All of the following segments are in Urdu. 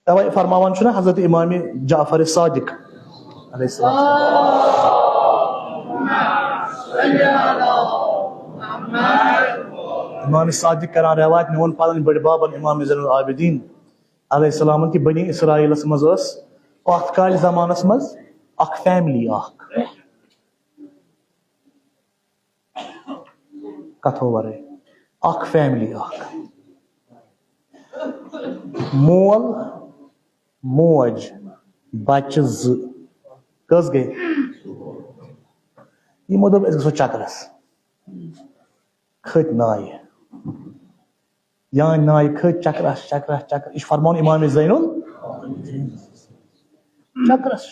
توے فرماوان چھنا حضرت امام جعفر صادق علیہ السلام امام صادق کران روایت میں ون پالن بڑ بابن امام زین العابدین علیہ السلام کی بنی اسرائیل مز ات کال زمانس مز اخ فیملی کتھو ورے اخ فیملی مول موج بچہ کس گئی یمو دوپ اس گژھو چکرس کھت نائے یا نائے کھت چکرس چکرس چکرس یہ فرمان امام زین چکرس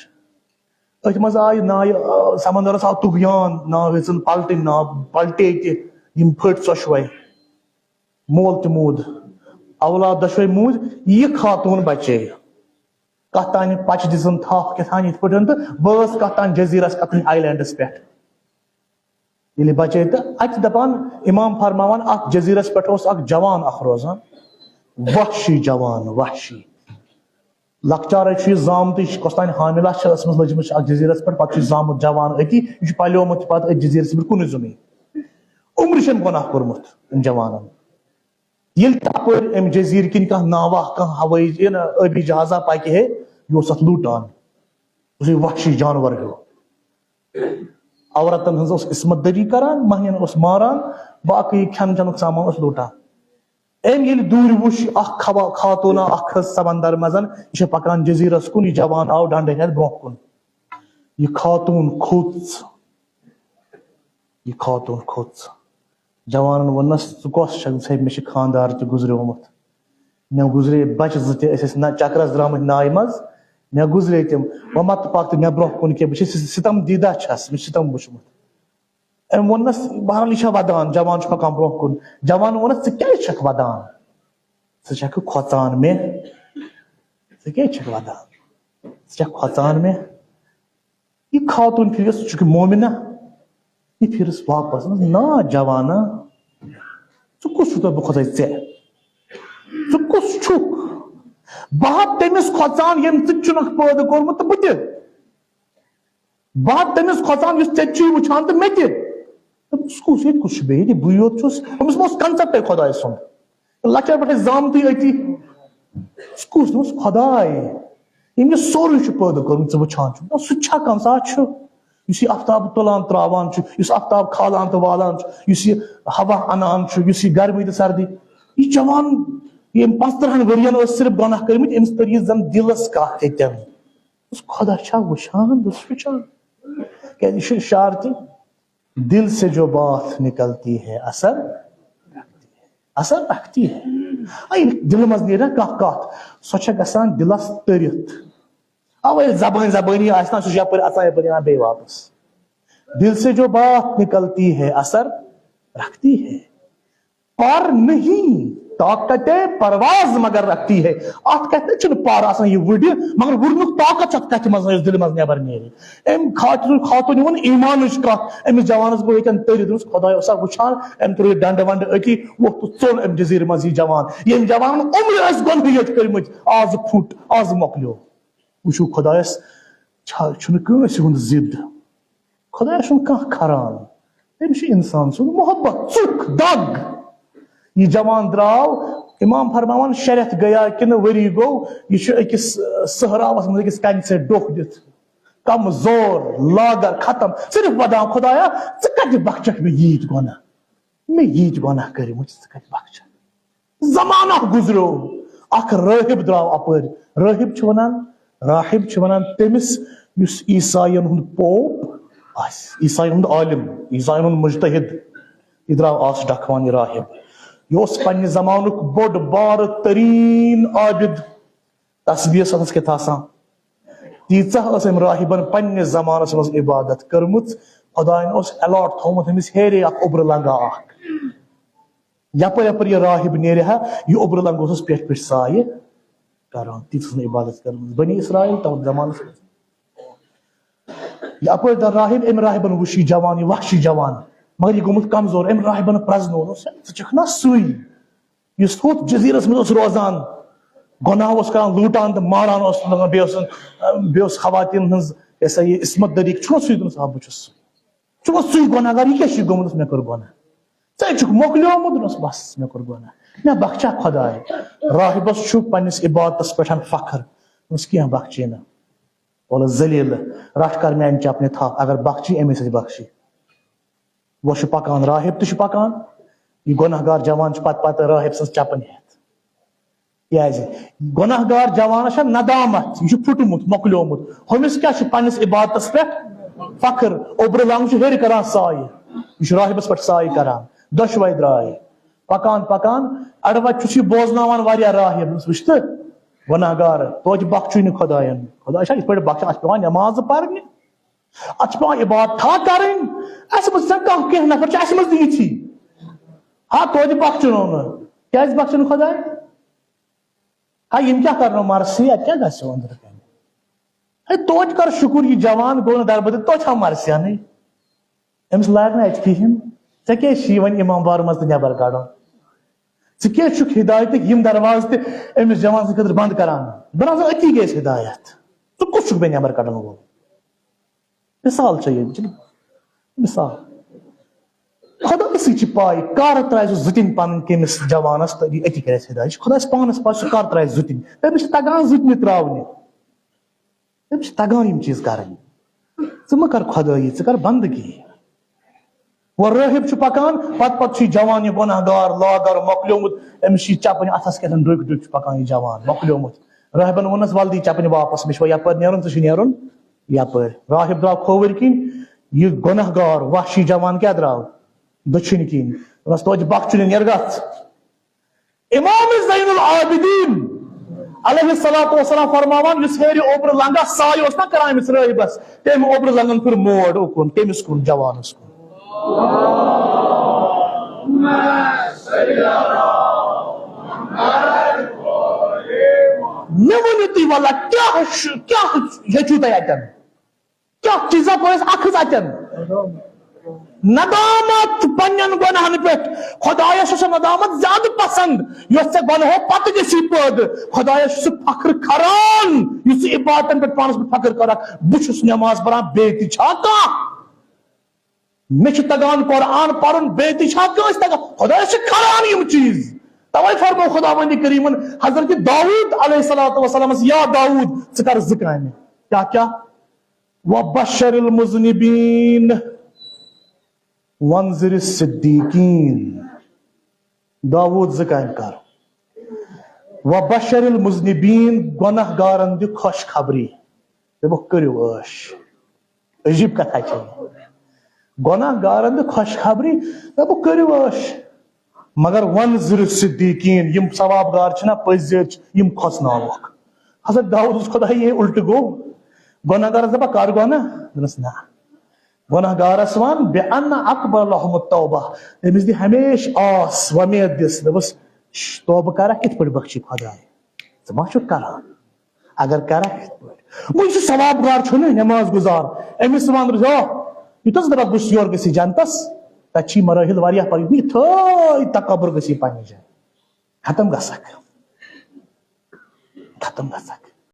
ات مز آئی نائے سمندرس آو طغیان نا ویژن پلٹن نا پلٹے یم پھٹ ژۄشوے مول تہ مود اولاد دشوے مود یہ خاتون بچے کت تان پچ دن تھپ کتان یت پٹن تو بس کت تان جزیرس کتن آئی لینڈس پہ یل بچے تو ات دپان امام فرماوان اخ جزیرس پہ اخ جوان اخ روزان وحشی جوان وحشی لکچار زامت کس تان حاملہ ٲسمٕژ لٔجمٕژ اخ جزیرس پہ پتہ زامت جوان اتی یہ پلیومت پتہ جزیرس پہ کُنُے زوٚنٕے عمر گناہ کورمت ام جوانن یل تپر ام جزیر کن کھانا ناوا کھانا ہوئی ابی جہازہ پکہ ہے یہ ات لوٹان یہ وحشی جانور ہو عورتن ہز عصمت دری کران مہین ماران باقی کھین چنک سامان لوٹان ام یل دور وچ اخ خاتونہ اخ سمندر مزن یہ پکان جزیرس کن یہ جوان آو ڈنڈے ہیت برو کن یہ خاتون کھوت جوان ونس کس مے خاندار تہ گزریومت مے گزرے بچہ زس چکرس درامت نائ مز مے گزرے تم و مت پک مے برو کن کی بہ ستم دیدہ چھس مے ستم وچمت ام ونس بہرحال یہ ودان جوان پکان برو کن جوان ونس ژٕ ودان ژٕ کھوژان مے ژٕ ودان ژٕ کھوژان مے یہ خاتون پھرس ژٕ مومنہ یہ پھرس واپس نا جوانا ژٕ کس چھُ بہ کھوژے ژٕ کس چھُکھ بہت تمس کھوژان یم ژٕ چھُنکھ پٲدٕ کوٚرمُت تہٕ بہٕ تہِ بہت تمس کھوژان یُس ژےٚ چھُے وٕچھان تہٕ مےٚ تہِ کس ییٚتہِ کُس چھُ بیٚیہِ ییٚتہِ بٕے یوت چھُس أمِس ما اوس کنسپٹے خۄداے سُنٛد لۄکچار پٮ۪ٹھے زامتٕے أتی ژٕ کُس دوٚپمس خۄداے ییٚمۍ یہِ سورُے چھُ پٲدٕ کوٚرمُت ژٕ وٕچھان چھُکھ سُہ تہِ چھا کانٛہہ چھُ یُس یہ آفتاب تلان تراوان چھُ یُس آفتاب کھالان تو والان چھُ یُس یہ ہوا انان چھُ یُس یہ گرمی تو سردی یہ جوان یم 15 ورین ٲس صرف گناہ کٔرمٕتۍ أمِس تٔر یہِ زن دلس کتھ ہیٚتٮ۪ن خدا چھا وٕچھان بہٕ چھُس وٕچھان کیازِ یہ چھُ اشارتی دل سے جو بات نکلتی ہے اثر رکھتی ہے دل مز نیرِ نہ کانٛہہ کتھ سۄ چھےٚ گژھان دلس تٔرِتھ اوے زبانی آسنا سُہ چھُ یپٲرۍ اژان یپٲرۍ یِوان بیٚیہِ واپس دل سے جو بات نکلتی ہے اثر رکھتی ہے پر نہیں طاقت پرواز مگر رکھتی ہے ات کتھ چھُنہٕ پر آسان یہ وٕڈِ مگر وٕڈنُک طاقت چھُ اتھ کتھِ منٛز یُس دلہِ منٛز نٮ۪بر نیرِ أمۍ خاتون ووٚن ایمانٕچ کتھ أمِس جوانس گوٚو ییٚتٮ۪ن تٔرِتھ دوٚپُس خۄداے اوسا وٕچھان أمۍ ترٛٲے ڈنڈٕ ونڈٕ أتی ووٚتھ تہٕ ژوٚل أمۍ جزیٖرٕ منٛز یہِ جوان ییٚمۍ جوانن عمرِ ٲسۍ گۄنہٕے یوت کٔرمٕتۍ آز پھُٹ آز مۄکلیو وٕچھو خۄدایس چھُنہٕ کٲنٛسہِ ہُنٛد ضد خۄدایس چھُنہٕ کانٛہہ کھران تٔمِس چھُ انسان سُنٛد محبت ژُکھ دگ یہ جوان دراو امام فرماوان 6 رٮ۪تھ گیا کنہ ؤری گوٚو یہ چھُ أکِس صحراوس منٛز أکِس کنہِ سۭتۍ ڈوٚکھ دِتھ کمزور لاگر ختم صرف ودان خدایا ژٕ کتہِ بخچکھ مےٚ ییٖتۍ گۄناہ کٔرمٕتۍ ژٕ کتہِ بخچکھ زمانہ گُزریو اکھ رٲہب دراو اپٲرۍ راہب چھِ ونان تٔمِس یُس عیسائین ہُنٛد پوپ آسہِ عیسائین ہُنٛد عالم عیسائین ہُنٛد مجتہد یہِ دراو آس ڈکھوان یہِ راہب یہ اوس پننہِ زمانُک بوٚڑ بارٕ تریٖن عابد تسبیٖحس ٲسس کِتھ آسان تیٖژاہ ٲس أمۍ راہبن پننِس زمانس منٛز عبادت کٔرمٕژ خۄداین اوس الاٹ تھومُت أمِس ہیرے اکھ اوٚبرٕ لنگا اکھ یپٲرۍ یپٲرۍ یہِ راہب نیرِ ہا یہِ اوٚبرٕ لنگہٕ اوسُس پٮ۪ٹھ پٮ۪ٹھ سایہِ کران تیٖژ ٲس عبادت کٔرمٕژ بنی اسرائیل تتھ زمانس منٛز یپٲرۍ در راہب أمۍ راہبن وٕچھ یہِ جوان یہِ وحشی جوان مگر یہ گوٚمُت کمزور أمۍ راہبن پرزنوو ژٕ چھُکھ نا سُے یُس ہُتھ جزیرس منٛز اوس روزان گناہ اس کران لوٹان تو ماران اس لگان بیس خواتین ہز ایسا یہ عصمت داری چھو سوی دن صاحب بچس چھو سوی گناہ گار یہ کیا چھ گومت میں کر گناہ ژے چھک مکلیومت دنس بس میں کر گناہ مے بخچا خدائے راہبس چھو پنس عبادتس پٹھن فخر اس کی بخچے نا بول ذلیل رٹ کر میان چپنے تھا اگر بخچی امی سے بخشی وہ پکان راہب تہ پکان یہ گناہ گار جوان پت پتہ راہب سن چپن ہیت کیازِ گناہ گار جوانس ندامت یہ پھٹمت مکلیومت ہمس کیا پنس عبادتس پہ فخر اوبر لنگ ہیر کران سایہ یہ راہبس پہ سایہ کران دشوے درائے پکان پکان اڑوت چھس یہ بوزناوان واریاہ راہب وچھ تو گناہ گار توجہ بخچوی نہ خدائن خدا چھ اس پہ بخشان اس پیوان نماز پرنی ات پیوان عبادت کریں اس مز کم کینٛہہ نفر اس مز یہ ہاں توجہ بخچنو نا کیاز بخشن خدائے ہاں یم کیا کرنو مرسی ات کیا گژھو اندر کن توجہ کر شکر یہ جوان گو نا دربدر تو چھا مرسی نہیں امس لائق نا ات کہین ژے کیٛازِ ون امام بار مز نبر کڑن ژٕ کیٛازِ چھُکھ ہدایت یم دروازٕ تہ امس جوان سٕنٛدِ خٲطرٕ بند کران بنان اتی گژھِ ہدایت ژٕ کُس چھُکھ بے نبر کڑن وول مثال چھ یہ مثال خدا سی پائی کر ترائے زتن پن کمس جوانس تو اتی کر ہدایت خدا پانس پاس سہ کر ترائے زتن تمس تگان زتنہ تراؤنہ تمس تگان یم چیز کریں ژٕ مہ کر خدائی ژٕ کر بندگی وہ راہب چھ پکان پت جوان یہ گناہ گار لاگار مکلیومت امس چپن اتھس کتن ڈک ڈک پکان یہ جوان مکلیومت راہبن ونس ولدی چپن واپس مش یپر نیرن ژے نیرن یپر راہب درا کھوور کن یہ گناہ گار وحشی جوان کیا دراو دچھن کن بس توجہ بخچن نیر گژھ امام زین العابدین علیہ الصلوۃ والسلام فرماوان اس ہیری اوبر لنگا سایہ اس نہ کران امس راہبس تم اوبر لنگن پھر موڑ اوکن کمس کن جوانس کن نمونتی والا کیا ہیچو تھی اتن کیا چیزا پس اخذ اتن ندامت پنن گناہن پہ خدایس چھ ندامت زیادہ پسند یس گناہو پتہ گسی پد خدایس فخر کران اس عبادتن پہ پانس پہ فخر کران بچس نماز پران بیتی چھا کانٛہہ مے چھ تگان قرآن پرن بیتی چھا کانٛہہ تگان خدایس کران یم چیز توے فرمو خداوند کریمن حضرت داؤد علیہ الصلوۃ والسلام یا داؤد ژٕ کر زٕ کامہِ کیا وبشر المذنبین وانذر الصدیقین داؤد زٕ کامہِ کر وبشر المذنبین گناہ گارن دِ خوش خبری دپکھ کٔرِو عٲش عجیب کتھا چھ گناہ گارن دِ خوش خبری دپکھ کٔرِو عٲش مگر وانذر الصدیقین یم ثواب گار چھنا پٔزۍ یم کھوژناوکھ حضرت داؤد خدا یہ الٹ گو گناہ گارس دپا کر گناہ دپس نا گناہ گارس ون بأن اقبل لهم التوبہ تمس دی ہمیش آس ومید دس دپس توبہ کرا کت پٲٹھۍ بخشی خدائے ژٕ ما چھُکھ کران اگر کرا کت پٲٹھۍ وۄنۍ چھُ ثواب گار چھُ نہ نماز گزار امس ون ہو یوتس دپا بہٕ یور گژھی جنتس تتہِ چھی مراحل واریاہ پر یتھٲے تکبر گژھی پننہِ جایہِ ختم گژھکھ